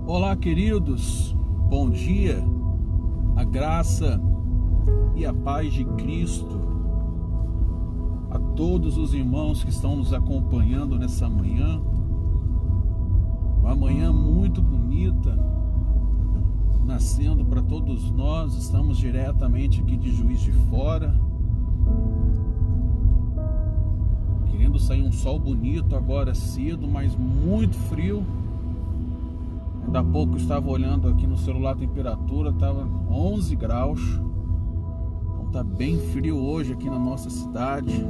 Olá, queridos, bom dia, a graça e a paz de Cristo a todos os irmãos que estão nos acompanhando nessa manhã, uma manhã muito bonita, nascendo para todos nós. Estamos diretamente aqui de Juiz de Fora, querendo sair um sol bonito agora cedo, mas muito frio. Ainda há pouco eu estava olhando aqui no celular, a temperatura estava 11 graus. Então tá bem frio hoje aqui na nossa cidade,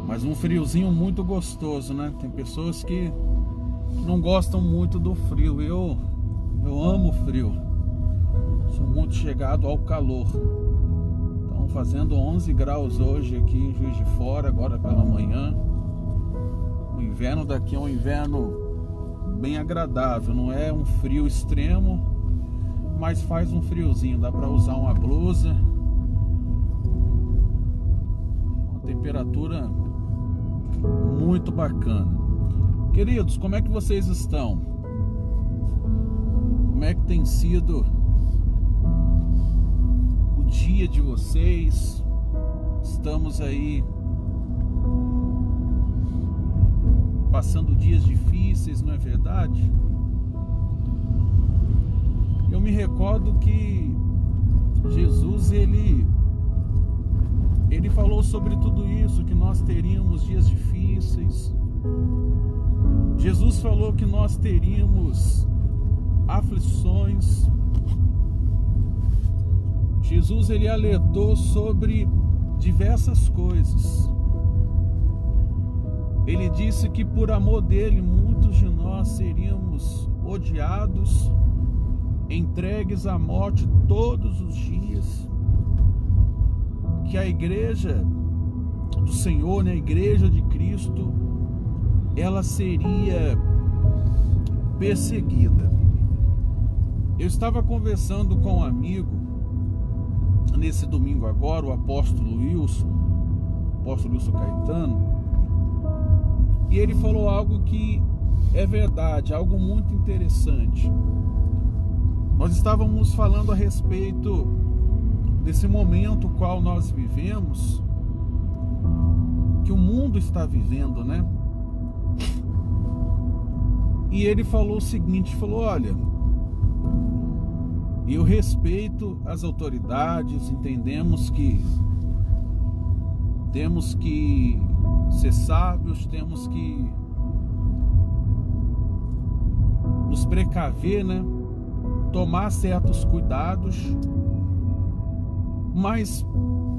mas um friozinho muito gostoso, né? Tem pessoas que não gostam muito do frio. Eu amo frio, sou muito chegado ao calor. Então fazendo 11 graus hoje aqui em Juiz de Fora, agora pela manhã. O inverno daqui é um inverno bem agradável, não é um frio extremo, mas faz um friozinho, dá para usar uma blusa. Uma temperatura muito bacana. Queridos, como é que vocês estão? Como é que tem sido o dia de vocês? Estamos aí passando dias difíceis, não é verdade? Eu me recordo que Jesus, ele falou sobre tudo isso, que nós teríamos dias difíceis. Jesus falou que nós teríamos aflições. Jesus, ele alertou sobre diversas coisas. Ele disse que por amor dele, muitos de nós seríamos odiados, entregues à morte todos os dias. Que a igreja do Senhor, né, a igreja de Cristo, ela seria perseguida. Eu estava conversando com um amigo nesse domingo agora, o apóstolo Wilson Caetano, e ele falou algo que é verdade, algo muito interessante. Nós estávamos falando a respeito desse momento qual nós vivemos, que o mundo está vivendo, né? E ele falou o seguinte, falou: olha, eu respeito as autoridades, entendemos que temos que ser sábios, temos que nos precaver, né? Tomar certos cuidados, mas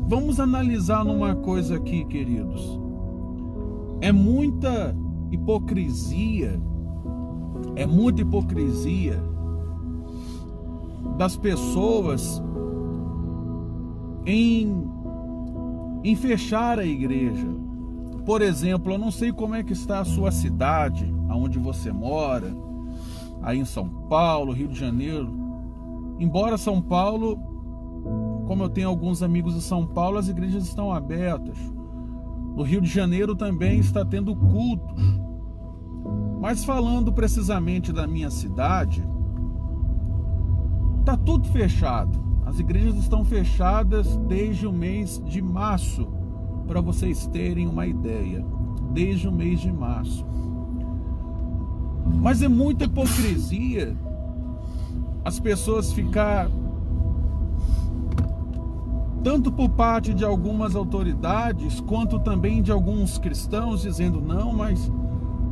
vamos analisar numa coisa aqui, queridos. É muita hipocrisia das pessoas em fechar a igreja. Por exemplo, eu não sei como é que está a sua cidade, aonde você mora, aí em São Paulo, Rio de Janeiro. Embora São Paulo, como eu tenho alguns amigos em São Paulo, as igrejas estão abertas. No Rio de Janeiro também está tendo cultos. Mas falando precisamente da minha cidade, está tudo fechado. As igrejas estão fechadas desde o mês de março, para vocês terem uma ideia. Desde o mês de março. Mas é muita hipocrisia as pessoas ficar, tanto por parte de algumas autoridades, quanto também de alguns cristãos, dizendo: não, mas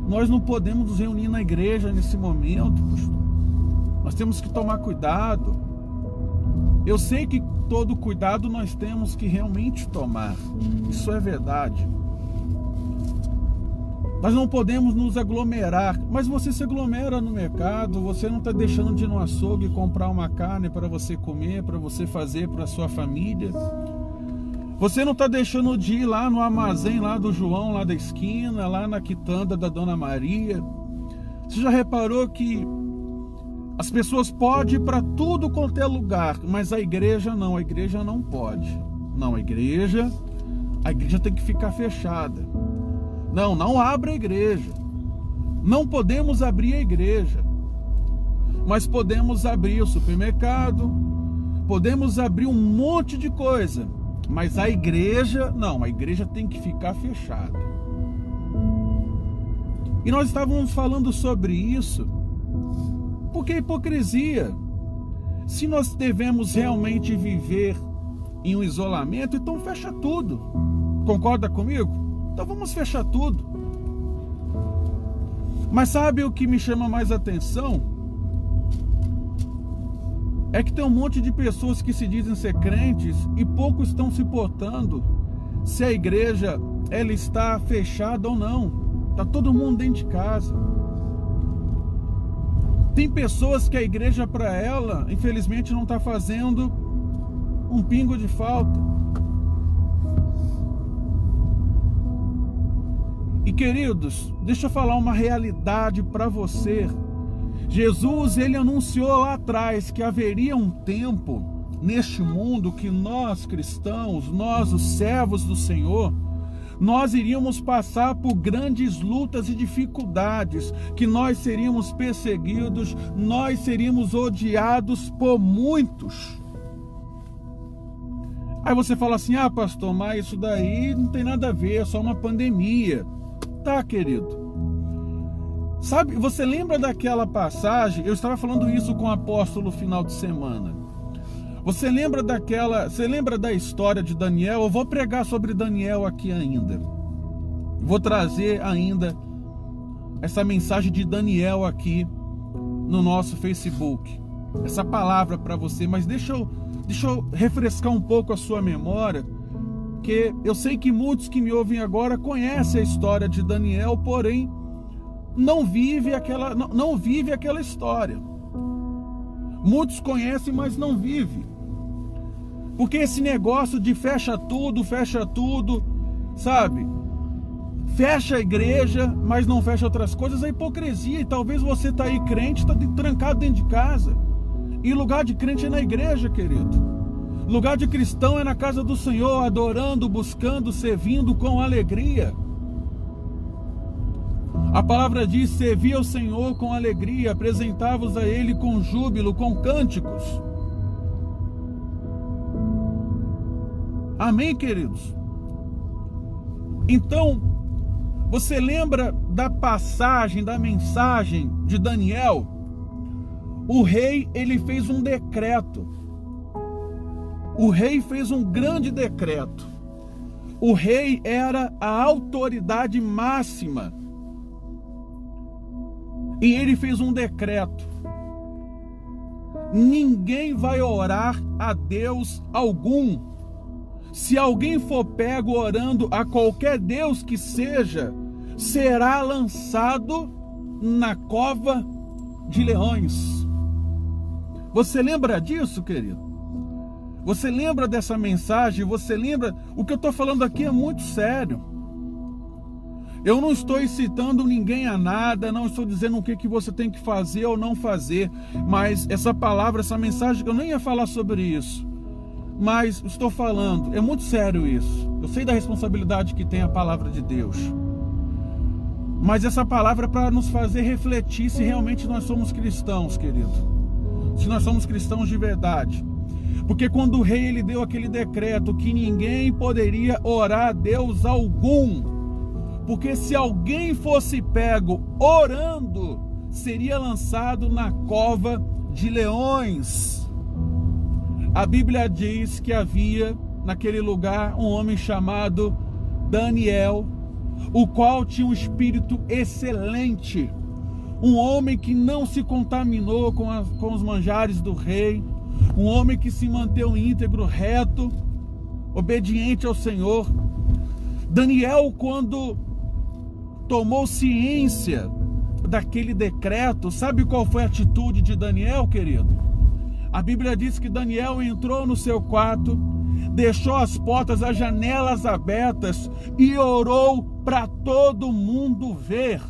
nós não podemos nos reunir na igreja nesse momento, nós temos que tomar cuidado. Eu sei que todo cuidado nós temos que realmente tomar. Isso é verdade. Nós não podemos nos aglomerar. Mas você se aglomera no mercado, você não está deixando de ir no açougue comprar uma carne para você comer, para você fazer para a sua família. Você não está deixando de ir lá no armazém lá do João, lá da esquina, lá na quitanda da Dona Maria. Você já reparou que as pessoas podem ir para tudo quanto é lugar, mas a igreja não pode. Não, a igreja tem que ficar fechada. Não abra a igreja. Não podemos abrir a igreja. Mas podemos abrir o supermercado, podemos abrir um monte de coisa. Mas a igreja, não, a igreja tem que ficar fechada. E nós estávamos falando sobre isso, porque a hipocrisia. Se nós devemos realmente viver em um isolamento, então fecha tudo. Concorda comigo? Então vamos fechar tudo. Mas sabe o que me chama mais atenção? É que tem um monte de pessoas que se dizem ser crentes e poucos estão se portando se a igreja ela está fechada ou não. Está todo mundo dentro de casa. Tem pessoas que a igreja para ela, infelizmente, não está fazendo um pingo de falta. E queridos, deixa eu falar uma realidade para você. Jesus, ele anunciou lá atrás que haveria um tempo neste mundo que nós cristãos, nós os servos do Senhor, nós iríamos passar por grandes lutas e dificuldades, que nós seríamos perseguidos, nós seríamos odiados por muitos. Aí você fala assim, pastor, mas isso daí não tem nada a ver, é só uma pandemia. Tá, querido. Sabe, você lembra daquela passagem? Eu estava falando isso com o apóstolo no final de semana. Você lembra da história de Daniel? Eu vou pregar sobre Daniel aqui ainda. Vou trazer ainda essa mensagem de Daniel aqui no nosso Facebook. Essa palavra para você, mas deixa eu refrescar um pouco a sua memória, porque eu sei que muitos que me ouvem agora conhecem a história de Daniel, porém não vive aquela história. Muitos conhecem, mas não vivem. Porque esse negócio de fecha tudo, sabe? Fecha a igreja, mas não fecha outras coisas, é hipocrisia. E talvez você está aí crente, está trancado dentro de casa. E lugar de crente é na igreja, querido. Lugar de cristão é na casa do Senhor, adorando, buscando, servindo com alegria. A palavra diz, servi ao Senhor com alegria, apresentava-vos a Ele com júbilo, com cânticos. Amém, queridos? Então, você lembra da passagem, da mensagem de Daniel? O rei, ele fez um decreto. O rei fez um grande decreto. O rei era a autoridade máxima. E ele fez um decreto. Ninguém vai orar a Deus algum. Se alguém for pego orando a qualquer Deus que seja, será lançado na cova de leões. Você lembra disso, querido? Você lembra dessa mensagem? Você lembra? O que eu estou falando aqui é muito sério. Eu não estou incitando ninguém a nada, não estou dizendo o que você tem que fazer ou não fazer, mas essa palavra, essa mensagem, eu nem ia falar sobre isso, mas estou falando, é muito sério isso. Eu sei da responsabilidade que tem a palavra de Deus, mas essa palavra é para nos fazer refletir se realmente nós somos cristãos, querido, se nós somos cristãos de verdade. Porque quando o rei ele deu aquele decreto que ninguém poderia orar a Deus algum, porque se alguém fosse pego orando, seria lançado na cova de leões. A Bíblia diz que havia naquele lugar um homem chamado Daniel, o qual tinha um espírito excelente, um homem que não se contaminou com os manjares do rei, um homem que se manteve íntegro, reto, obediente ao Senhor. Daniel, quando tomou ciência daquele decreto, sabe qual foi a atitude de Daniel, querido? A Bíblia diz que Daniel entrou no seu quarto, deixou as portas, as janelas abertas e orou para todo mundo ver.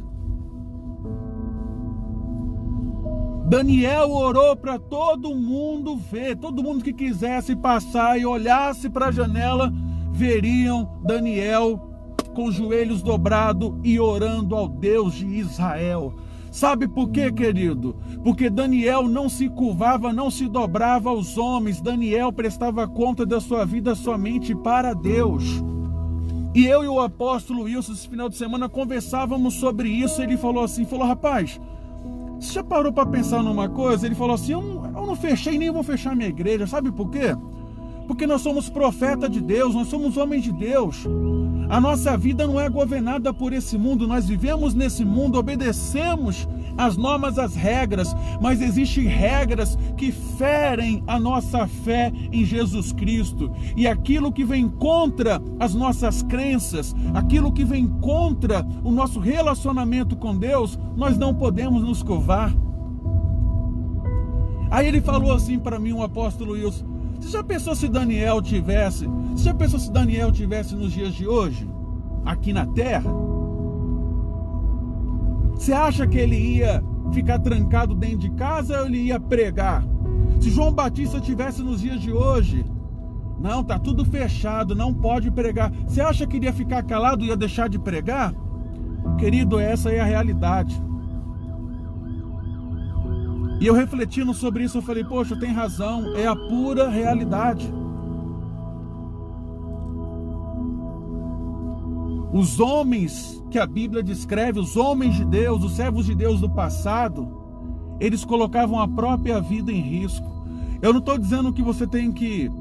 Daniel orou para todo mundo ver, todo mundo que quisesse passar e olhasse para a janela, veriam Daniel com os joelhos dobrados e orando ao Deus de Israel. Sabe por quê, querido? Porque Daniel não se curvava, não se dobrava aos homens. Daniel prestava conta da sua vida somente para Deus. E eu e o apóstolo Wilson, esse final de semana, conversávamos sobre isso. Ele falou assim, rapaz, você já parou para pensar numa coisa? Ele falou assim, eu não fechei, nem vou fechar minha igreja. Sabe por quê? Porque nós somos profeta de Deus, nós somos homens de Deus. A nossa vida não é governada por esse mundo, nós vivemos nesse mundo, obedecemos as normas, as regras, mas existem regras que ferem a nossa fé em Jesus Cristo. E aquilo que vem contra as nossas crenças, aquilo que vem contra o nosso relacionamento com Deus, nós não podemos nos curvar. Aí ele falou assim para mim, o apóstolo Wilson, você já pensou se Daniel tivesse nos dias de hoje, aqui na terra? Você acha que ele ia ficar trancado dentro de casa ou ele ia pregar? Se João Batista tivesse nos dias de hoje, não, tá tudo fechado, não pode pregar. Você acha que ele ia ficar calado e ia deixar de pregar? Querido, essa é a realidade. E eu refletindo sobre isso, eu falei, poxa, tem razão, é a pura realidade. Os homens que a Bíblia descreve, os homens de Deus, os servos de Deus do passado, eles colocavam a própria vida em risco. Eu não estou dizendo que você tem que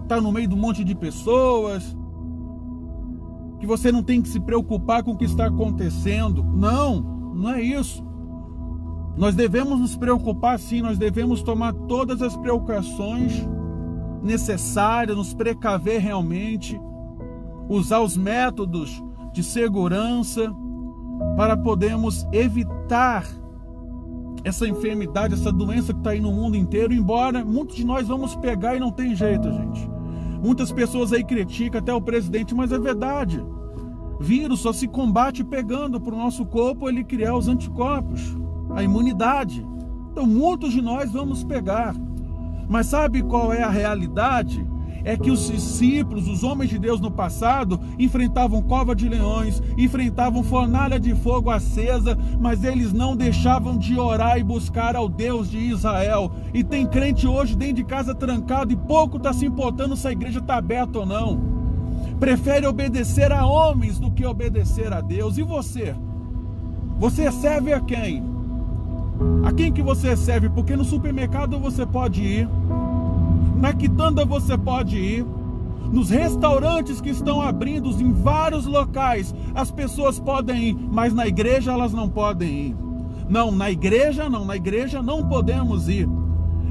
estar no meio de um monte de pessoas, que você não tem que se preocupar com o que está acontecendo. Não é isso. Nós devemos nos preocupar sim, nós devemos tomar todas as precauções necessárias, nos precaver realmente, usar os métodos de segurança para podermos evitar essa enfermidade, essa doença que está aí no mundo inteiro, embora muitos de nós vamos pegar e não tem jeito, gente. Muitas pessoas aí criticam até o presidente, mas é verdade. Vírus só se combate pegando para o nosso corpo ele criar os anticorpos, a imunidade. Então muitos de nós vamos pegar. Mas sabe qual é a realidade? É que os discípulos, os homens de Deus no passado, enfrentavam cova de leões, enfrentavam fornalha de fogo acesa, mas eles não deixavam de orar e buscar ao Deus de Israel. E tem crente hoje dentro de casa trancado e pouco está se importando se a igreja está aberta ou não. Prefere obedecer a homens do que obedecer a Deus. E você? Você serve a quem? A quem que você serve? Porque no supermercado você pode ir, na quitanda você pode ir, nos restaurantes que estão abrindo em vários locais, as pessoas podem ir, mas na igreja elas não podem ir. Não, na igreja não podemos ir.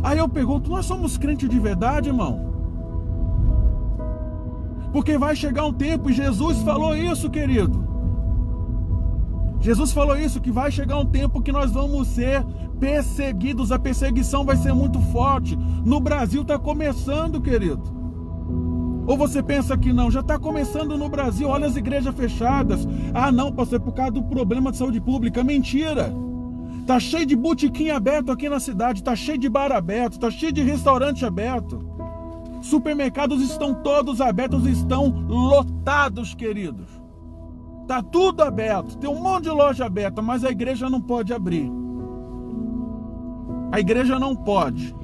Aí eu pergunto, nós somos crentes de verdade, irmão? Porque vai chegar um tempo, e Jesus falou isso, querido. Jesus falou isso, que vai chegar um tempo que nós vamos ser perseguidos, a perseguição vai ser muito forte. No Brasil está começando, querido. Ou você pensa que não? Já está começando no Brasil, olha as igrejas fechadas. Ah não, pastor, é por causa do problema de saúde pública. Mentira! Está cheio de botequim aberto aqui na cidade, está cheio de bar aberto, está cheio de restaurante aberto. Supermercados estão todos abertos, estão lotados, queridos. Está tudo aberto, tem um monte de loja aberta, mas a igreja não pode abrir. A igreja não pode.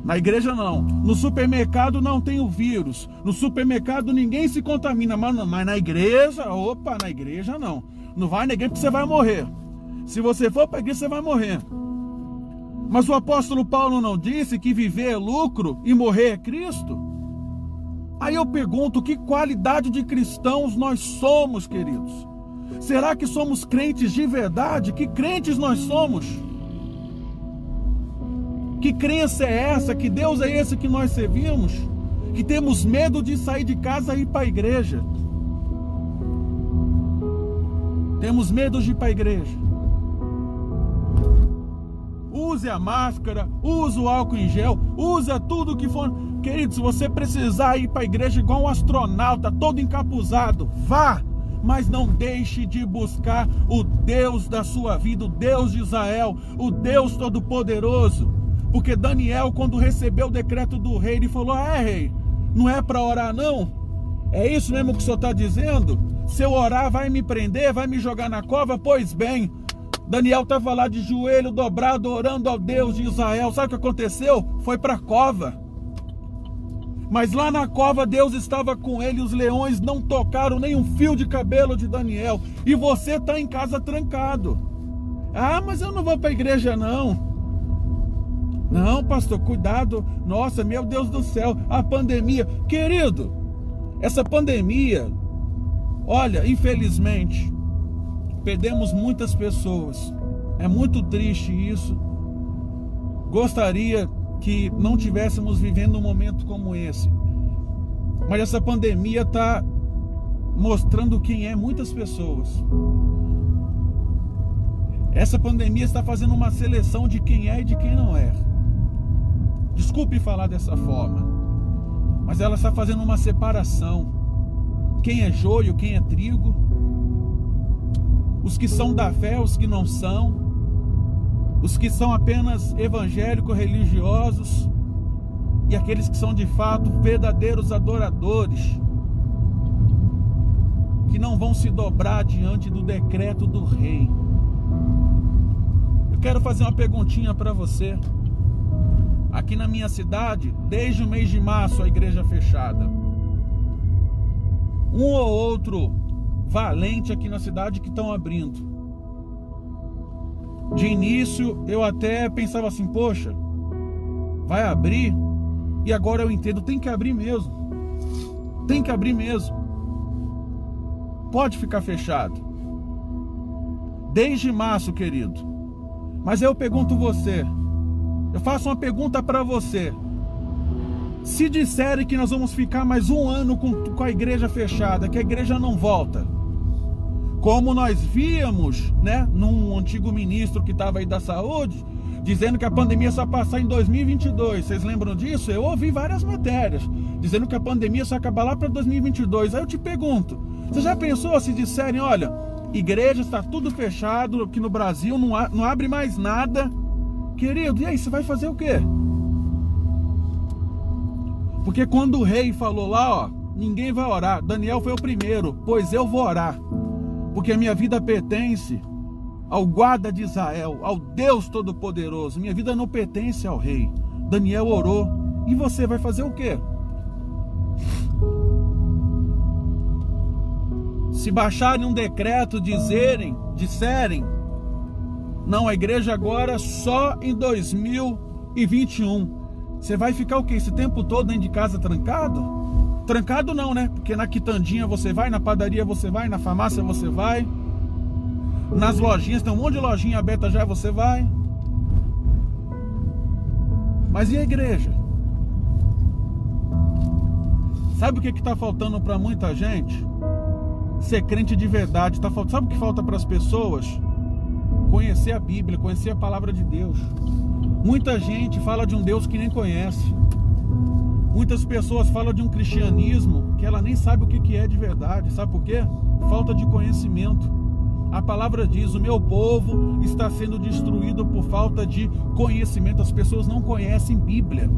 Na igreja não. No supermercado não tem o vírus. No supermercado ninguém se contamina, mas na igreja, na igreja não. Não vai na igreja porque você vai morrer. Se você for para a igreja você vai morrer. Mas o apóstolo Paulo não disse que viver é lucro e morrer é Cristo? Aí eu pergunto, que qualidade de cristãos nós somos, queridos? Será que somos crentes de verdade? Que crentes nós somos? Que crença é essa? Que Deus é esse que nós servimos? Que temos medo de sair de casa e ir para a igreja. Temos medo de ir para a igreja. Use a máscara, use o álcool em gel, usa tudo que for. Querido, se você precisar ir para a igreja igual um astronauta, todo encapuzado, vá. Mas não deixe de buscar o Deus da sua vida, o Deus de Israel, o Deus Todo-Poderoso. Porque Daniel, quando recebeu o decreto do rei, ele falou: rei, não é para orar não? É isso mesmo que o senhor está dizendo? Se eu orar, vai me prender, vai me jogar na cova? Pois bem, Daniel estava lá de joelho dobrado, orando ao Deus de Israel. Sabe o que aconteceu? Foi para a cova. Mas lá na cova Deus estava com ele, os leões não tocaram nem um fio de cabelo de Daniel. E você está em casa trancado. Mas eu não vou para a igreja não. Não, pastor, cuidado. Nossa, meu Deus do céu, a pandemia. Querido, essa pandemia, olha, infelizmente, perdemos muitas pessoas. É muito triste isso. Gostaria que não tivéssemos vivendo um momento como esse. Mas essa pandemia está mostrando quem é muitas pessoas. Essa pandemia está fazendo uma seleção de quem é e de quem não é. Desculpe falar dessa forma, mas ela está fazendo uma separação. Quem é joio, quem é trigo. Os que são da fé, os que não são. Os que são apenas evangélicos, religiosos, e aqueles que são de fato verdadeiros adoradores, que não vão se dobrar diante do decreto do rei. Eu quero fazer uma perguntinha para você. Aqui na minha cidade, desde o mês de março, a igreja fechada. Um ou outro valente aqui na cidade que estão abrindo. De início eu até pensava assim: poxa, vai abrir? E agora eu entendo, tem que abrir mesmo. Tem que abrir mesmo. Pode ficar fechado. Desde março, querido. Mas eu pergunto você, eu faço uma pergunta para você. Se disserem que nós vamos ficar mais um ano com a igreja fechada, que a igreja não volta, como nós víamos, né, num antigo ministro que estava aí da saúde, dizendo que a pandemia só passar em 2022. Vocês lembram disso? Eu ouvi várias matérias dizendo que a pandemia só acabar lá para 2022. Aí eu te pergunto, você já pensou se disserem: olha, igreja está tudo fechado aqui no Brasil, não abre mais nada? Querido, e aí, você vai fazer o quê? Porque quando o rei falou lá, ninguém vai orar, Daniel foi o primeiro: pois eu vou orar. Porque a minha vida pertence ao guarda de Israel, ao Deus Todo-Poderoso. Minha vida não pertence ao rei. Daniel orou. E você vai fazer o quê? Se baixarem um decreto, disserem, não, a igreja agora só em 2021. Você vai ficar o quê? Esse tempo todo dentro de casa trancado? Trancado não, né? Porque na quitandinha você vai, na padaria você vai, na farmácia você vai, nas lojinhas, tem um monte de lojinha aberta já, você vai. Mas e a igreja? Sabe o que está faltando para muita gente? Ser crente de verdade. Sabe o que falta para as pessoas? Conhecer a Bíblia, conhecer a palavra de Deus. Muita gente fala de um Deus que nem conhece. Muitas pessoas falam de um cristianismo que ela nem sabe o que é de verdade. Sabe por quê? Falta de conhecimento. A palavra diz: o meu povo está sendo destruído por falta de conhecimento. As pessoas não conhecem Bíblia.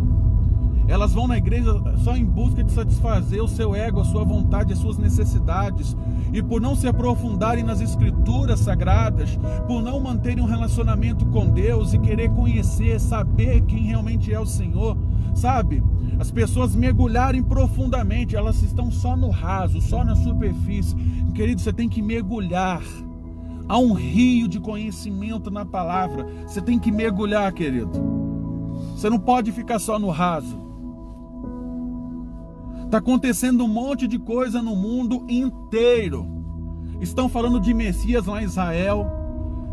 Elas vão na igreja só em busca de satisfazer o seu ego, a sua vontade, as suas necessidades. E por não se aprofundarem nas escrituras sagradas, por não manterem um relacionamento com Deus e querer conhecer, saber quem realmente é o Senhor, sabe? As pessoas mergulharem profundamente, elas estão só no raso, só na superfície. Querido, você tem que mergulhar. Há um rio de conhecimento na palavra. Você tem que mergulhar, querido. Você não pode ficar só no raso. Está acontecendo um monte de coisa no mundo inteiro. Estão falando de Messias lá em Israel.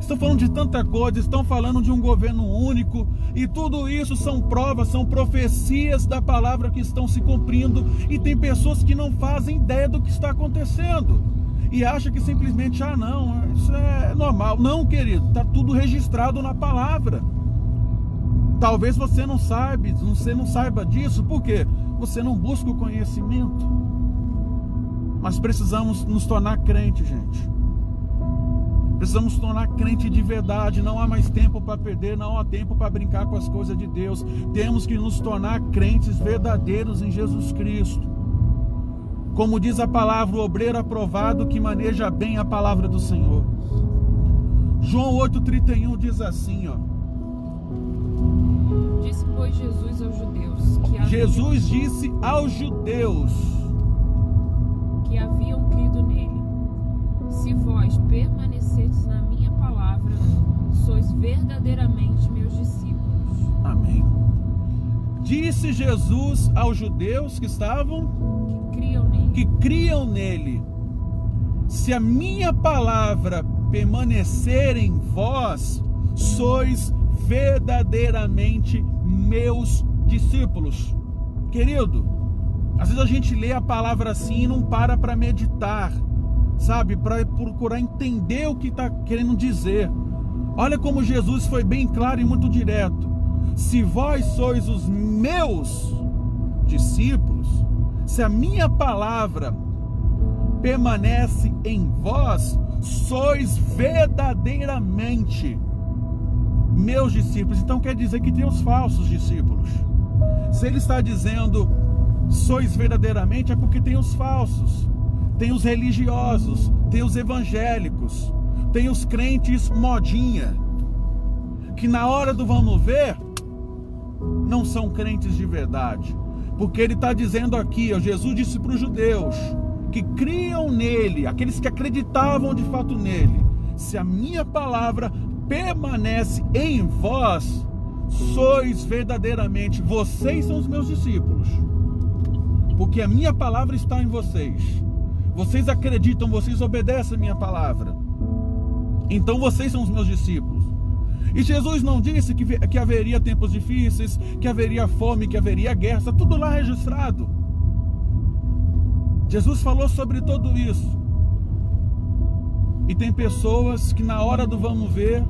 estão falando de tanta coisa, estão falando de um governo único, e tudo isso são provas, são profecias da palavra que estão se cumprindo, e tem pessoas que não fazem ideia do que está acontecendo, e acham que simplesmente, não, isso é normal. Não, querido, está tudo registrado na palavra. Talvez você não saiba disso, por quê? Você não busca o conhecimento. Mas precisamos nos tornar crente, gente. Precisamos nos tornar crente de verdade. Não há mais tempo para perder, não há tempo para brincar com as coisas de Deus. Temos que nos tornar crentes verdadeiros em Jesus Cristo. Como diz a palavra, o obreiro aprovado que maneja bem a palavra do Senhor. João 8,31 diz assim, Disse, pois, Jesus aos judeus que Jesus disse aos judeus que haviam crido nele: se vós permanecerdes na minha palavra, sois verdadeiramente meus discípulos. Amém. Disse Jesus aos judeus que estavam, que criam nele: se a minha palavra permanecer em vós, sois verdadeiramente meus discípulos. Querido, às vezes a gente lê a palavra assim e não para meditar, sabe, para procurar entender o que está querendo dizer. Olha como Jesus foi bem claro e muito direto: se vós sois os meus discípulos, se a minha palavra permanece em vós, sois verdadeiramente meus discípulos. Então quer dizer que tem os falsos discípulos. Se ele está dizendo sois verdadeiramente, é porque tem os falsos, tem os religiosos, tem os evangélicos, tem os crentes modinha, que na hora do vamos ver não são crentes de verdade. Porque ele está dizendo aqui, Jesus disse para os judeus que criam nele, aqueles que acreditavam de fato nele: se a minha palavra permanece em vós, sois verdadeiramente, vocês são os meus discípulos, porque a minha palavra está em vocês. Vocês acreditam, vocês obedecem a minha palavra, então vocês são os meus discípulos. E Jesus não disse que haveria tempos difíceis, que haveria fome, que haveria guerra. Está tudo lá registrado. Jesus falou sobre tudo isso. E tem pessoas que na hora do vamos ver,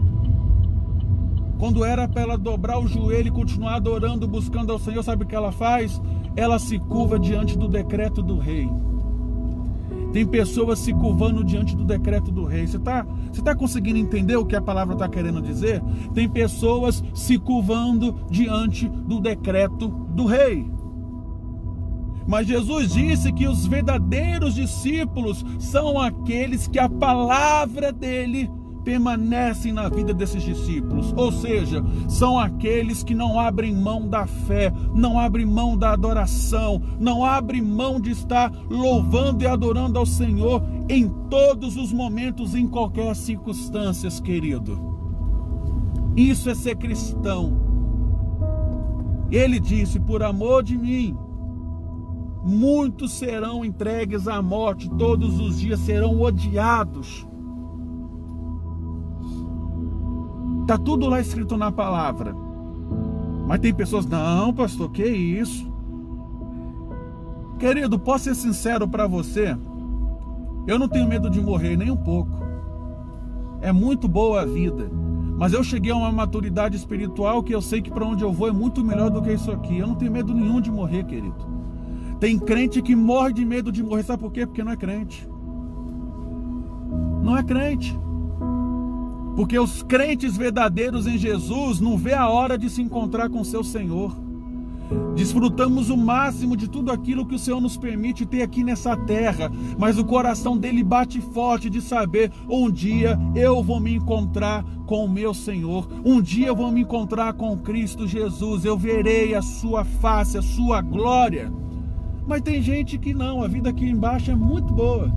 quando era para ela dobrar o joelho e continuar adorando, buscando ao Senhor, sabe o que ela faz? Ela se curva diante do decreto do rei. Tem pessoas se curvando diante do decreto do rei. Você tá conseguindo entender o que a palavra está querendo dizer? Tem pessoas se curvando diante do decreto do rei. Mas Jesus disse que os verdadeiros discípulos são aqueles que a palavra dele permanecem na vida desses discípulos. Ou seja, são aqueles que não abrem mão da fé, não abrem mão da adoração, não abrem mão de estar louvando e adorando ao Senhor em todos os momentos, em qualquer circunstância, querido. Isso é ser cristão. Ele disse: por amor de mim, muitos serão entregues à morte, todos os dias serão odiados. Está tudo lá escrito na palavra. Mas tem pessoas: não, pastor, que isso? Querido, posso ser sincero para você? Eu não tenho medo de morrer, nem um pouco. É muito boa a vida. Mas eu cheguei a uma maturidade espiritual que eu sei que para onde eu vou é muito melhor do que isso aqui. Eu não tenho medo nenhum de morrer, querido. Tem crente que morre de medo de morrer. Sabe por quê? Porque não é crente. Não é crente. Porque os crentes verdadeiros em Jesus não vê a hora de se encontrar com seu Senhor. Desfrutamos o máximo de tudo aquilo que o Senhor nos permite ter aqui nessa terra, mas o coração dele bate forte de saber: um dia eu vou me encontrar com o meu Senhor, um dia eu vou me encontrar com Cristo Jesus, eu verei a sua face, a sua glória. Mas tem gente que não, a vida aqui embaixo é muito boa.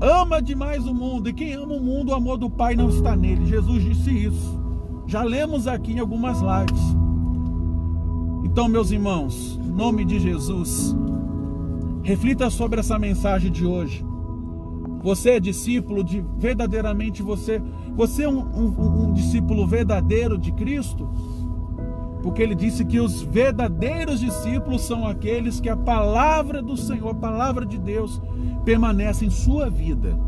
Ama demais o mundo, e quem ama o mundo, o amor do Pai não está nele. Jesus disse isso. Já lemos aqui em algumas lives. Então, meus irmãos, em nome de Jesus, reflita sobre essa mensagem de hoje. Você é discípulo de verdadeiramente você é um discípulo verdadeiro de Cristo? Porque ele disse que os verdadeiros discípulos são aqueles que a palavra do Senhor, a palavra de Deus, permanece em sua vida.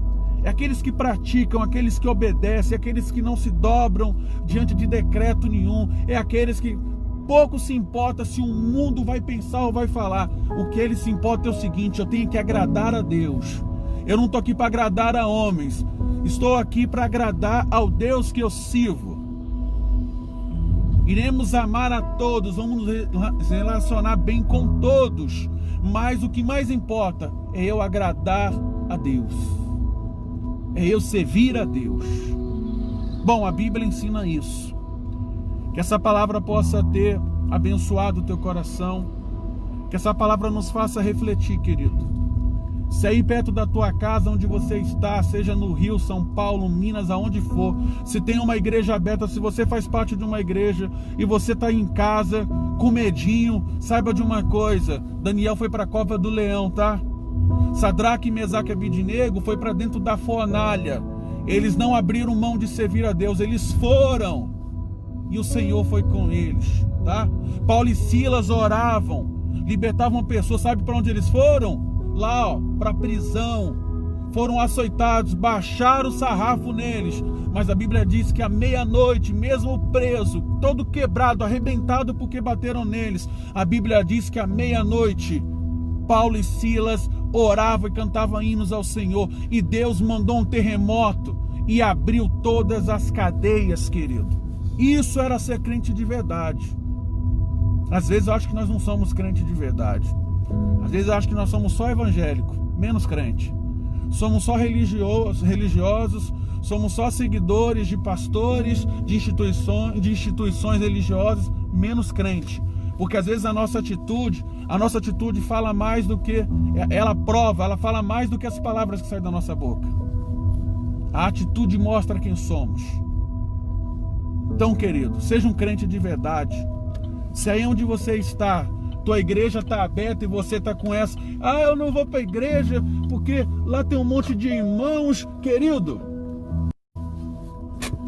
É aqueles que praticam, aqueles que obedecem, aqueles que não se dobram diante de decreto nenhum. É aqueles que pouco se importa se o mundo vai pensar ou vai falar. O que ele se importa é o seguinte: eu tenho que agradar a Deus. Eu não estou aqui para agradar a homens. Estou aqui para agradar ao Deus que eu sirvo. Iremos amar a todos, vamos nos relacionar bem com todos. Mas o que mais importa é eu agradar a Deus. É eu servir a Deus. Bom, a Bíblia ensina isso. Que essa palavra possa ter abençoado o teu coração. Que essa palavra nos faça refletir, querido. Se aí perto da tua casa, onde você está, seja no Rio, São Paulo, Minas, aonde for, se tem uma igreja aberta, se você faz parte de uma igreja e você está em casa com medinho, saiba de uma coisa: Daniel foi para a cova do leão, tá? Sadraque, Mesaque e Abidnego foi para dentro da fornalha. Eles não abriram mão de servir a Deus, eles foram e o Senhor foi com eles, tá? Paulo e Silas oravam, libertavam pessoas. Sabe para onde eles foram? Lá, para a prisão. Foram açoitados, baixaram o sarrafo neles. Mas a Bíblia diz que à meia-noite, mesmo preso, todo quebrado, arrebentado porque bateram neles, a Bíblia diz que à meia-noite Paulo e Silas oravam e cantavam hinos ao Senhor, e Deus mandou um terremoto e abriu todas as cadeias, querido. Isso era ser crente de verdade. Às vezes eu acho que nós não somos crente de verdade. Às vezes eu acho que nós somos só evangélico, menos crente. Somos só religiosos, somos só seguidores de pastores, de instituições religiosas, menos crente. Porque às vezes a nossa atitude fala mais do que, ela fala mais do que as palavras que saem da nossa boca. A atitude mostra quem somos. Então, querido, seja um crente de verdade. Se aí onde você está, tua igreja está aberta e você está com essa: eu não vou para a igreja porque lá tem um monte de irmãos. Querido,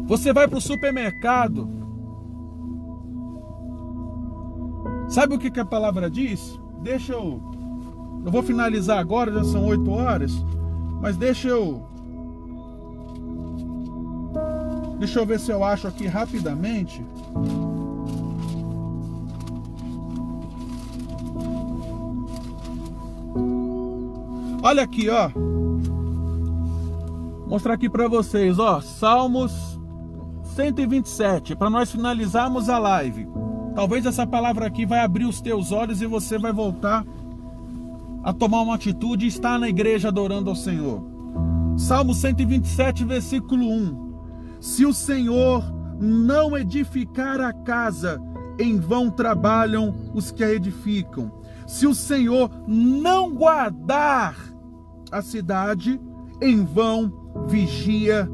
você vai para o supermercado. Sabe o que a palavra diz? Eu vou finalizar agora, já são 8 horas, mas deixa eu ver se eu acho aqui rapidamente. Olha aqui, ó. Vou mostrar aqui para vocês, ó. Salmos 127, para nós finalizarmos a live. Talvez essa palavra aqui vai abrir os teus olhos e você vai voltar a tomar uma atitude e estar na igreja adorando ao Senhor. Salmo 127, versículo 1. Se o Senhor não edificar a casa, em vão trabalham os que a edificam. Se o Senhor não guardar a cidade, em vão vigia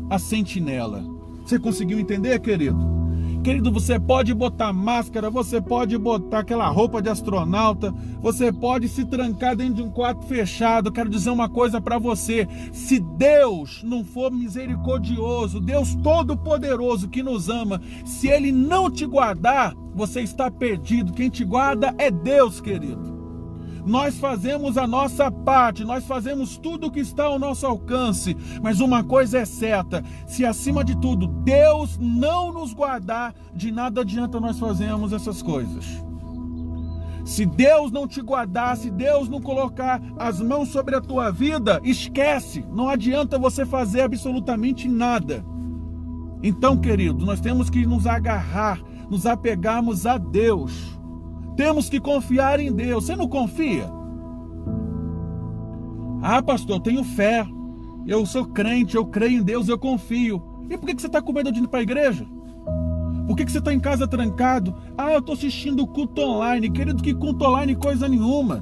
a sentinela. Você conseguiu entender, querido? Querido, você pode botar máscara, você pode botar aquela roupa de astronauta, você pode se trancar dentro de um quarto fechado. Quero dizer uma coisa para você: se Deus não for misericordioso, Deus todo-poderoso que nos ama, se Ele não te guardar, você está perdido. Quem te guarda é Deus, querido. Nós fazemos a nossa parte, nós fazemos tudo o que está ao nosso alcance, mas uma coisa é certa: se acima de tudo Deus não nos guardar, de nada adianta nós fazermos essas coisas. Se Deus não te guardar, se Deus não colocar as mãos sobre a tua vida, esquece, não adianta você fazer absolutamente nada. Então, querido, nós temos que nos agarrar, nos apegarmos a Deus. Temos que confiar em Deus. Você não confia? Pastor, eu tenho fé. Eu sou crente, eu creio em Deus, eu confio. E por que você está com medo de ir para a igreja? Por que você está em casa trancado? Eu estou assistindo o culto online. Querido, que culto online coisa nenhuma.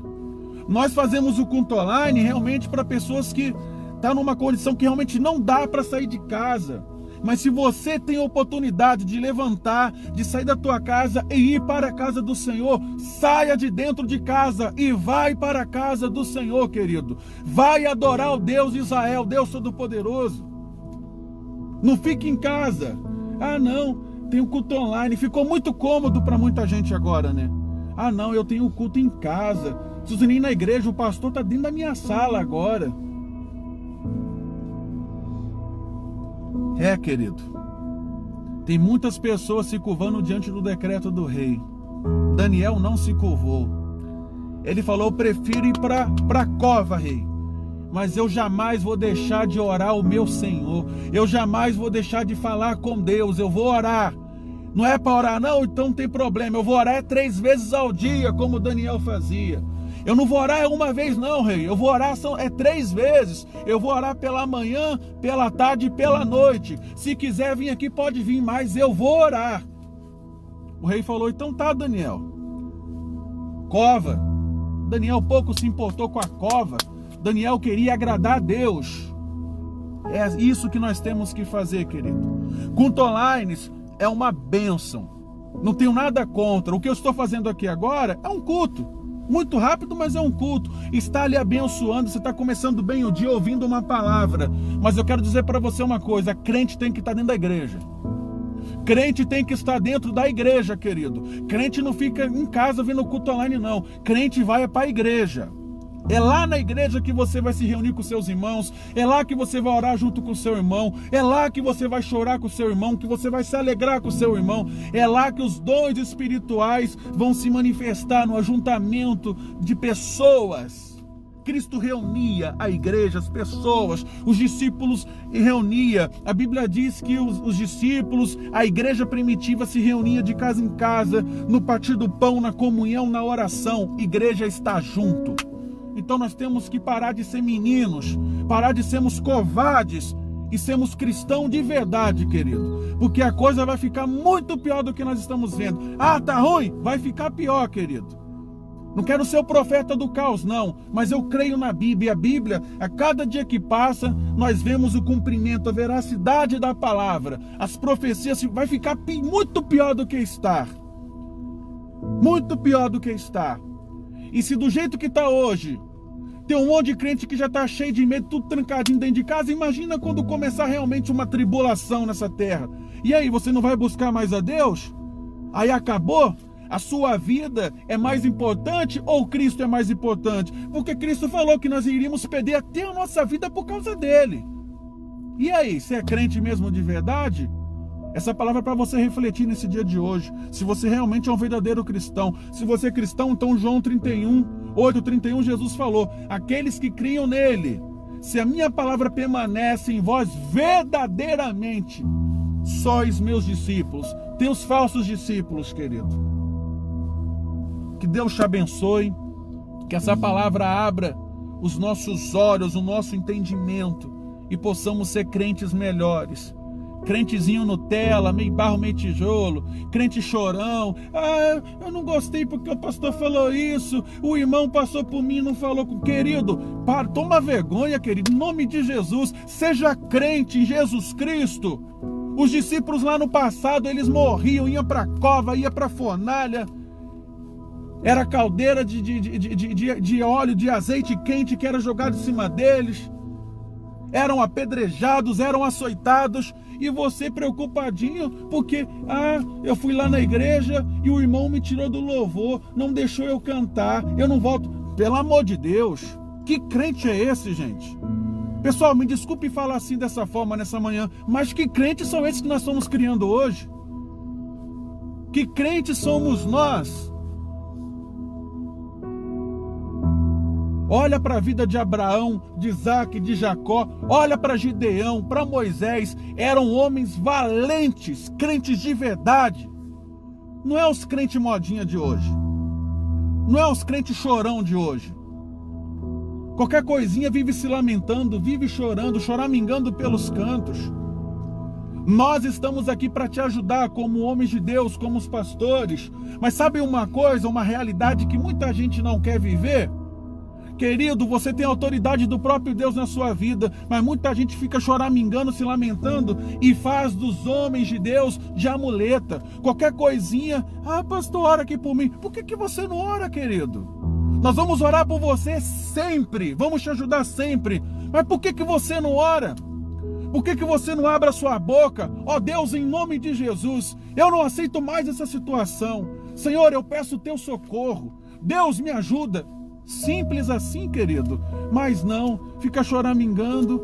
Nós fazemos o culto online realmente para pessoas que estão numa condição que realmente não dá para sair de casa. Mas se você tem a oportunidade de levantar, de sair da tua casa e ir para a casa do Senhor, saia de dentro de casa e vai para a casa do Senhor, querido. Vai adorar o Deus de Israel, Deus Todo-Poderoso. Não fique em casa. Ah, não, tem um culto online. Ficou muito cômodo para muita gente agora, né? Ah, não, eu tenho um culto em casa. Preciso nem ir na igreja, o pastor está dentro da minha sala agora. É, querido, tem muitas pessoas se curvando diante do decreto do rei. Daniel não se curvou. Ele falou: eu prefiro ir para a cova, rei, mas eu jamais vou deixar de orar ao meu Senhor. Eu jamais vou deixar de falar com Deus. Eu vou orar. Não é para orar não? Então não tem problema. Eu vou orar 3 vezes ao dia, como Daniel fazia. Eu não vou orar uma vez não, rei. Eu vou orar 3 vezes. Eu vou orar pela manhã, pela tarde e pela noite. Se quiser vir aqui, pode vir, mas eu vou orar. O rei falou: então tá, Daniel. Cova. Daniel pouco se importou com a cova. Daniel queria agradar a Deus. É isso que nós temos que fazer, querido. Culto online é uma bênção. Não tenho nada contra. O que eu estou fazendo aqui agora é um culto. Muito rápido, mas é um culto. Está lhe abençoando, você está começando bem o dia ouvindo uma palavra. Mas eu quero dizer para você uma coisa: crente tem que estar dentro da igreja. Crente tem que estar dentro da igreja, querido. Crente não fica em casa vendo culto online, não. Crente vai para a igreja. É lá na igreja que você vai se reunir com seus irmãos. É lá que você vai orar junto com o seu irmão. É lá que você vai chorar com o seu irmão, que você vai se alegrar com o seu irmão. É lá que os dons espirituais vão se manifestar no ajuntamento de pessoas. Cristo reunia a igreja, as pessoas, os discípulos reunia. A Bíblia diz que os discípulos, a igreja primitiva se reunia de casa em casa, no partir do pão, na comunhão, na oração. Igreja está junto. Então nós temos que parar de ser meninos, parar de sermos covardes e sermos cristãos de verdade, querido. Porque a coisa vai ficar muito pior do que nós estamos vendo. Ah, tá ruim? Vai ficar pior, querido. Não quero ser o profeta do caos, não. Mas eu creio na Bíblia. A Bíblia, a cada dia que passa, nós vemos o cumprimento, a veracidade da palavra. As profecias vai ficar muito pior do que está. Muito pior do que está. E se do jeito que está hoje, tem um monte de crente que já está cheio de medo, tudo trancadinho dentro de casa, imagina quando começar realmente uma tribulação nessa terra. E aí, você não vai buscar mais a Deus? Aí acabou? A sua vida é mais importante ou Cristo é mais importante? Porque Cristo falou que nós iríamos perder até a nossa vida por causa dele. E aí, você é crente mesmo de verdade? Essa palavra é para você refletir nesse dia de hoje. Se você realmente é um verdadeiro cristão. Se você é cristão, então João 8:31, Jesus falou: aqueles que criam nele, se a minha palavra permanece em vós verdadeiramente, sois meus discípulos. Tem os falsos discípulos, querido. Que Deus te abençoe. Que essa palavra abra os nossos olhos, o nosso entendimento, e possamos ser crentes melhores. Crentezinho Nutella, meio barro, meio tijolo, crente chorão. Ah, eu não gostei porque o pastor falou isso, o irmão passou por mim e não falou com... Querido, toma vergonha, querido, em nome de Jesus, seja crente em Jesus Cristo. Os discípulos lá no passado, eles morriam, iam para a cova, iam para a fornalha. Era caldeira de óleo, de azeite quente que era jogado em cima deles. Eram apedrejados, eram açoitados, e você preocupadinho porque, eu fui lá na igreja e o irmão me tirou do louvor, não deixou eu cantar, eu não volto. Pelo amor de Deus, que crente é esse, gente? Pessoal, me desculpe falar assim dessa forma nessa manhã, mas que crentes são esses que nós estamos criando hoje? Que crentes somos nós? Olha para a vida de Abraão, de Isaac, de Jacó. Olha para Gideão, para Moisés. Eram homens valentes, crentes de verdade. Não é os crentes modinha de hoje. Não é os crentes chorão de hoje. Qualquer coisinha vive se lamentando, vive chorando, choramingando pelos cantos. Nós estamos aqui para te ajudar como homens de Deus, como os pastores. Mas sabe uma coisa, uma realidade que muita gente não quer viver? Querido, você tem a autoridade do próprio Deus na sua vida, mas muita gente fica choramingando, se lamentando e faz dos homens de Deus de amuleta. Qualquer coisinha, pastor, ora aqui por mim. Por que você não ora, querido? Nós vamos orar por você sempre, vamos te ajudar sempre. Mas por que você não ora? Por que você não abre a sua boca? Ó Deus, em nome de Jesus, eu não aceito mais essa situação. Senhor, eu peço o teu socorro. Deus, me ajuda. Simples assim, querido. Mas não, fica choramingando.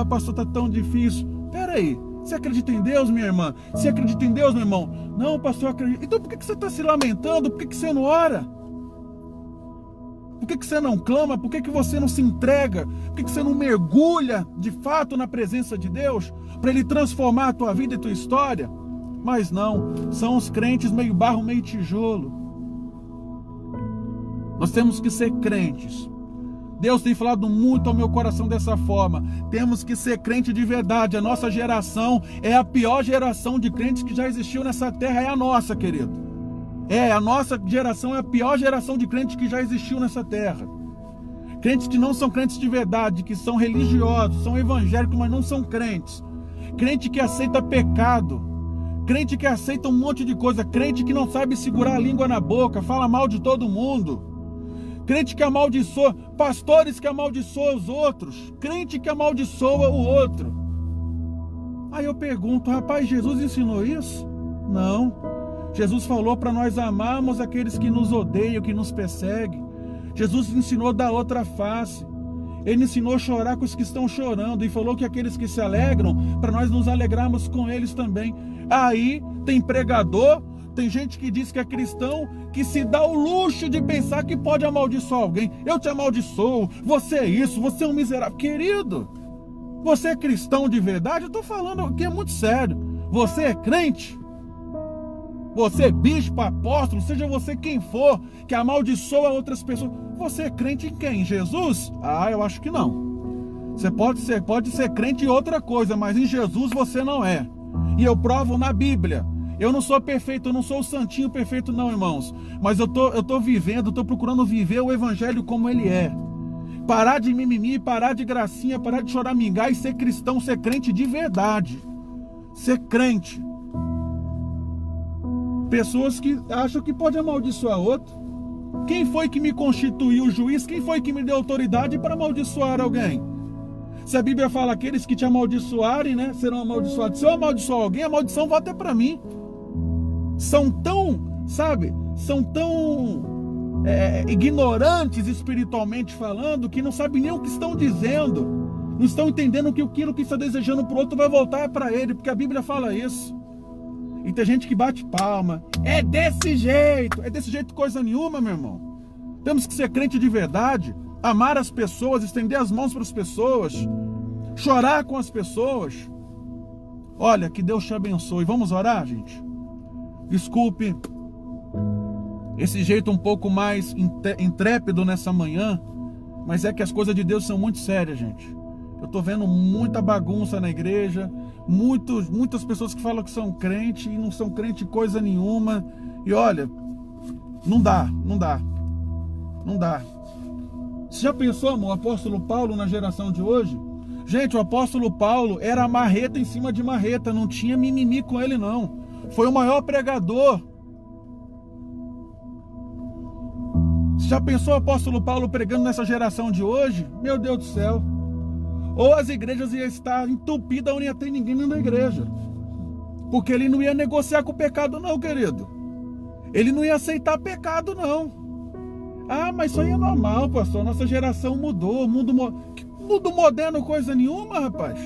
Pastor, tá tão difícil. Peraí, você acredita em Deus, minha irmã? Você acredita em Deus, meu irmão? Não, pastor, eu acredito. Então por que você está se lamentando? Por que você não ora? Por que você não clama? Por que você não se entrega? Por que você não mergulha de fato na presença de Deus para Ele transformar a tua vida e a tua história? Mas não, são os crentes meio barro, meio tijolo. Nós temos que ser crentes. Deus tem falado muito ao meu coração dessa forma. Temos que ser crente de verdade. A nossa geração é a pior geração de crentes que já existiu nessa terra. É a nossa, querido. A nossa geração é a pior geração de crentes que já existiu nessa terra. Crentes que não são crentes de verdade, que são religiosos, são evangélicos, mas não são crentes. Crente que aceita pecado. Crente que aceita um monte de coisa. Crente que não sabe segurar a língua na boca, fala mal de todo mundo. Crente que amaldiçoa, pastores que amaldiçoam os outros. Crente que amaldiçoa o outro. Aí eu pergunto, rapaz, Jesus ensinou isso? Não. Jesus falou para nós amarmos aqueles que nos odeiam, que nos perseguem. Jesus ensinou da outra face. Ele ensinou a chorar com os que estão chorando e falou que aqueles que se alegram, para nós nos alegrarmos com eles também. Aí tem pregador, tem gente que diz que é cristão, que se dá o luxo de pensar que pode amaldiçoar alguém. Eu te amaldiçoo, você é isso, você é um miserável. Querido, você é cristão de verdade? Eu estou falando aqui, é muito sério. Você é crente? Você é bispo, apóstolo, seja você quem for, que amaldiçoa outras pessoas. Você é crente em quem? Em Jesus? Eu acho que não. Você pode ser crente em outra coisa, mas em Jesus você não é. E eu provo na Bíblia. Eu não sou perfeito, eu não sou o santinho perfeito não, irmãos. Mas eu tô vivendo, estou procurando viver o evangelho como ele é. Parar de mimimi, parar de gracinha, parar de choramingar e ser cristão, ser crente de verdade. Ser crente. Pessoas que acham que pode amaldiçoar outro. Quem foi que me constituiu juiz? Quem foi que me deu autoridade para amaldiçoar alguém? Se a Bíblia fala aqueles que te amaldiçoarem, né, serão amaldiçoados. Se eu amaldiçoar alguém, a maldição vai até para mim. São tão ignorantes espiritualmente falando, que não sabem nem o que estão dizendo. Não estão entendendo que aquilo que está desejando para o outro vai voltar para ele, porque a Bíblia fala isso. E tem gente que bate palma. É desse jeito coisa nenhuma, meu irmão. Temos que ser crente de verdade, amar as pessoas, estender as mãos para as pessoas, chorar com as pessoas. Olha, que Deus te abençoe. Vamos orar, gente? Desculpe esse jeito um pouco mais intrépido nessa manhã, mas é que as coisas de Deus são muito sérias, gente. Eu tô vendo muita bagunça na igreja, muitas pessoas que falam que são crente e não são crente coisa nenhuma. E olha, não dá. Você já pensou, amor, o apóstolo Paulo na geração de hoje? Gente, o apóstolo Paulo era marreta em cima de marreta, não tinha mimimi com ele não. Foi o maior pregador. Você já pensou o apóstolo Paulo pregando nessa geração de hoje? Meu Deus do céu. Ou as igrejas iam estar entupidas, não ia ter ninguém dentro da igreja. Porque ele não ia negociar com o pecado não, querido. Ele não ia aceitar pecado não. Mas isso aí é normal, pastor. Nossa geração mudou. Mundo moderno coisa nenhuma, rapaz.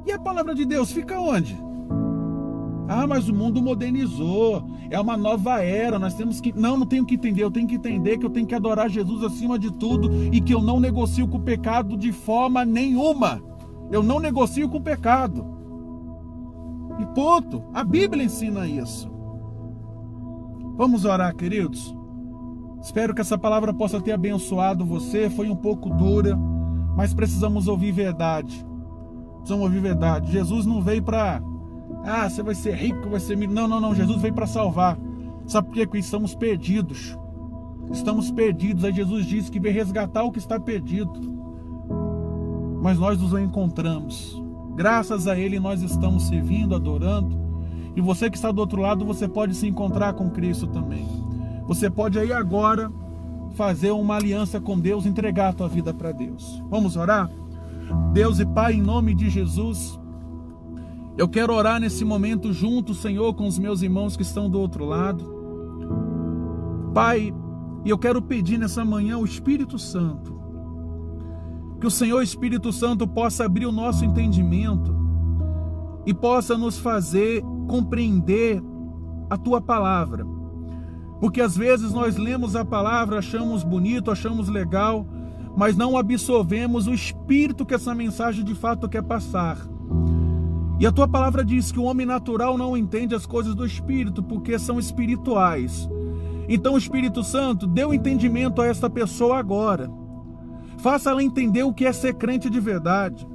E a palavra de Deus fica onde? Mas o mundo modernizou. É uma nova era. Nós temos que... Não tenho que entender. Eu tenho que entender que eu tenho que adorar Jesus acima de tudo e que eu não negocio com o pecado de forma nenhuma. Eu não negocio com o pecado. E ponto. A Bíblia ensina isso. Vamos orar, queridos? Espero que essa palavra possa ter abençoado você. Foi um pouco dura, mas precisamos ouvir verdade. Precisamos ouvir verdade. Jesus não veio para... você vai ser rico, vai ser... Não. Jesus veio para salvar. Sabe por quê? Porque estamos perdidos. estamos perdidos. Aí Jesus disse que veio resgatar o que está perdido, mas nós nos encontramos. Graças a Ele nós estamos servindo, adorando. E você que está do outro lado, você pode se encontrar com Cristo também. Você pode aí agora fazer uma aliança com Deus, entregar a tua vida para Deus. Vamos orar? Deus e Pai, em nome de Jesus, eu quero orar nesse momento junto, Senhor, com os meus irmãos que estão do outro lado. Pai, eu quero pedir nessa manhã o Espírito Santo, que o Senhor Espírito Santo possa abrir o nosso entendimento e possa nos fazer compreender a Tua Palavra. Porque às vezes nós lemos a palavra, achamos bonito, achamos legal, mas não absorvemos o espírito que essa mensagem de fato quer passar. E a Tua Palavra diz que o homem natural não entende as coisas do Espírito, porque são espirituais. Então, Espírito Santo, dê o entendimento a esta pessoa agora. Faça ela entender o que é ser crente de verdade.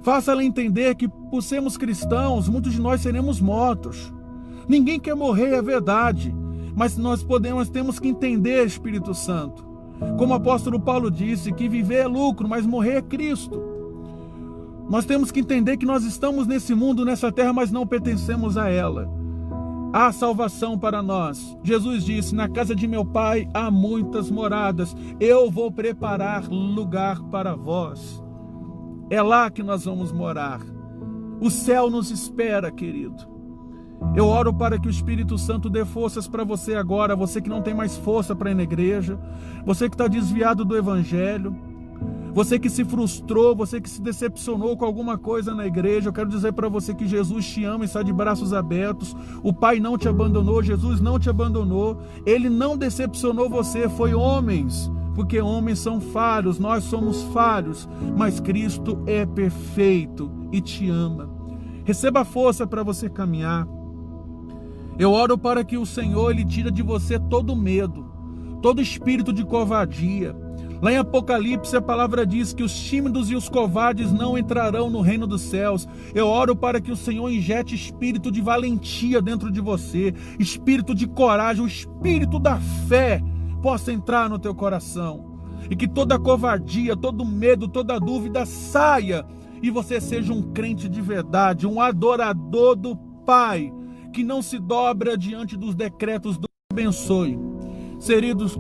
Faça ela entender que, por sermos cristãos, muitos de nós seremos mortos. Ninguém quer morrer, é verdade. Mas nós temos que entender, Espírito Santo. Como o apóstolo Paulo disse, que viver é lucro, mas morrer é Cristo. Nós temos que entender que nós estamos nesse mundo, nessa terra, mas não pertencemos a ela. Há salvação para nós. Jesus disse, na casa de meu Pai há muitas moradas. Eu vou preparar lugar para vós. É lá que nós vamos morar. O céu nos espera, querido. Eu oro para que o Espírito Santo dê forças para você agora, você que não tem mais força para ir na igreja, você que está desviado do Evangelho, você que se frustrou, você que se decepcionou com alguma coisa na igreja. Eu quero dizer para você que Jesus te ama e está de braços abertos. O Pai não te abandonou, Jesus não te abandonou, Ele não decepcionou você, foi homens, porque homens são falhos, nós somos falhos, mas Cristo é perfeito e te ama. Receba força para você caminhar. Eu oro para que o Senhor, Ele tire de você todo medo, todo espírito de covardia. Lá em Apocalipse a palavra diz que os tímidos e os covardes não entrarão no reino dos céus. Eu oro para que o Senhor injete espírito de valentia dentro de você, espírito de coragem, o espírito da fé possa entrar no teu coração. E que toda covardia, todo medo, toda dúvida saia e você seja um crente de verdade, um adorador do Pai, que não se dobra diante dos decretos do abençoe.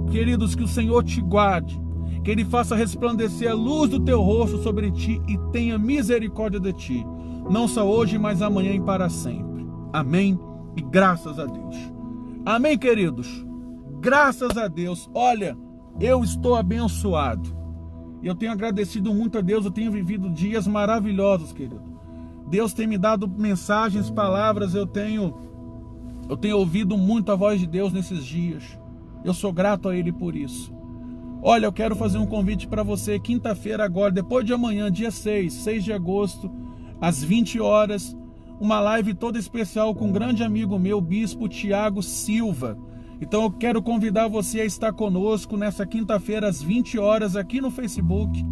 Queridos, que o Senhor te guarde, que Ele faça resplandecer a luz do teu rosto sobre ti e tenha misericórdia de ti, não só hoje, mas amanhã e para sempre. Amém? E graças a Deus. Amém, queridos? Graças a Deus. Olha, eu estou abençoado. Eu tenho agradecido muito a Deus, eu tenho vivido dias maravilhosos, querido. Deus tem me dado mensagens, palavras, eu tenho ouvido muito a voz de Deus nesses dias. Eu sou grato a Ele por isso. Olha, eu quero fazer um convite para você, quinta-feira agora, depois de amanhã, dia 6 de agosto, às 20 horas, uma live toda especial com um grande amigo meu, o Bispo Tiago Silva. Então eu quero convidar você a estar conosco nessa quinta-feira, às 20 horas, aqui no Facebook,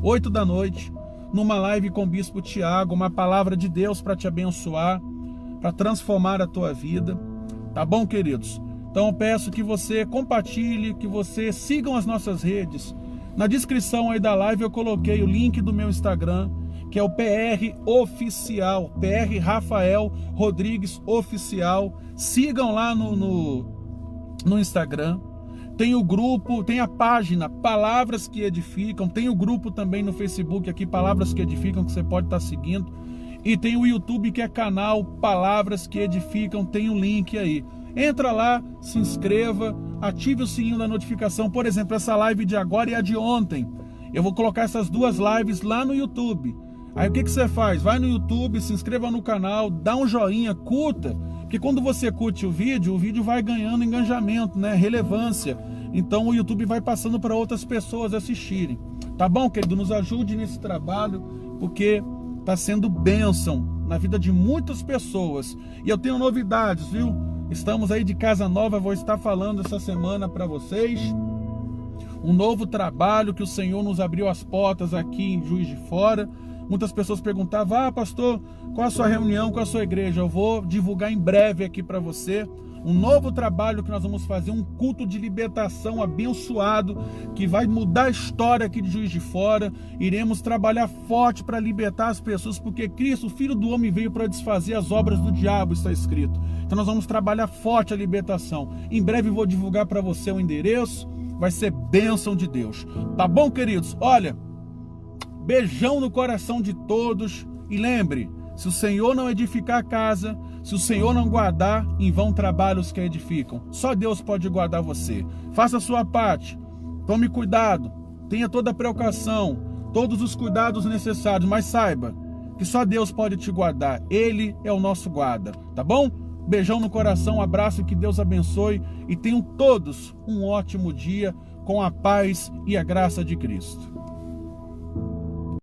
8 da noite, numa live com o Bispo Tiago, uma palavra de Deus para te abençoar, para transformar a tua vida. Tá bom, queridos? Então eu peço que você compartilhe, que você sigam as nossas redes. Na descrição aí da live eu coloquei o link do meu Instagram, que é o PR Oficial, PR Rafael Rodrigues Oficial. Sigam lá no Instagram. Tem o grupo, tem a página Palavras que Edificam, tem o grupo também no Facebook aqui, Palavras que Edificam, que você pode estar seguindo. E tem o YouTube, que é canal Palavras que Edificam, tem o link aí. Entra lá, se inscreva, ative o sininho da notificação. Por exemplo, essa live de agora e a de ontem, eu vou colocar essas duas lives lá no YouTube. Aí o que você faz? Vai no YouTube, se inscreva no canal, dá um joinha, curta, porque quando você curte o vídeo vai ganhando engajamento, né? Relevância. Então o YouTube vai passando para outras pessoas assistirem. Tá bom, querido? Nos ajude nesse trabalho, porque está sendo bênção na vida de muitas pessoas. E eu tenho novidades, viu? Estamos aí de casa nova, vou estar falando essa semana para vocês. Um novo trabalho que o Senhor nos abriu as portas aqui em Juiz de Fora. Muitas pessoas perguntavam, pastor, qual a sua reunião, qual a sua igreja? Eu vou divulgar em breve aqui para você. um novo trabalho que nós vamos fazer, um culto de libertação abençoado, que vai mudar a história aqui de Juiz de Fora. Iremos trabalhar forte para libertar as pessoas, porque Cristo, o Filho do Homem, veio para desfazer as obras do diabo, está escrito. Então nós vamos trabalhar forte a libertação. Em breve vou divulgar para você o endereço, vai ser bênção de Deus. Tá bom, queridos? Olha, beijão no coração de todos, e lembre, se o Senhor não edificar a casa, se o Senhor não guardar, em vão trabalham os que edificam. Só Deus pode guardar você. Faça a sua parte, tome cuidado, tenha toda a precaução, todos os cuidados necessários, mas saiba que só Deus pode te guardar. Ele é o nosso guarda, tá bom? Beijão no coração, um abraço, que Deus abençoe e tenham todos um ótimo dia com a paz e a graça de Cristo.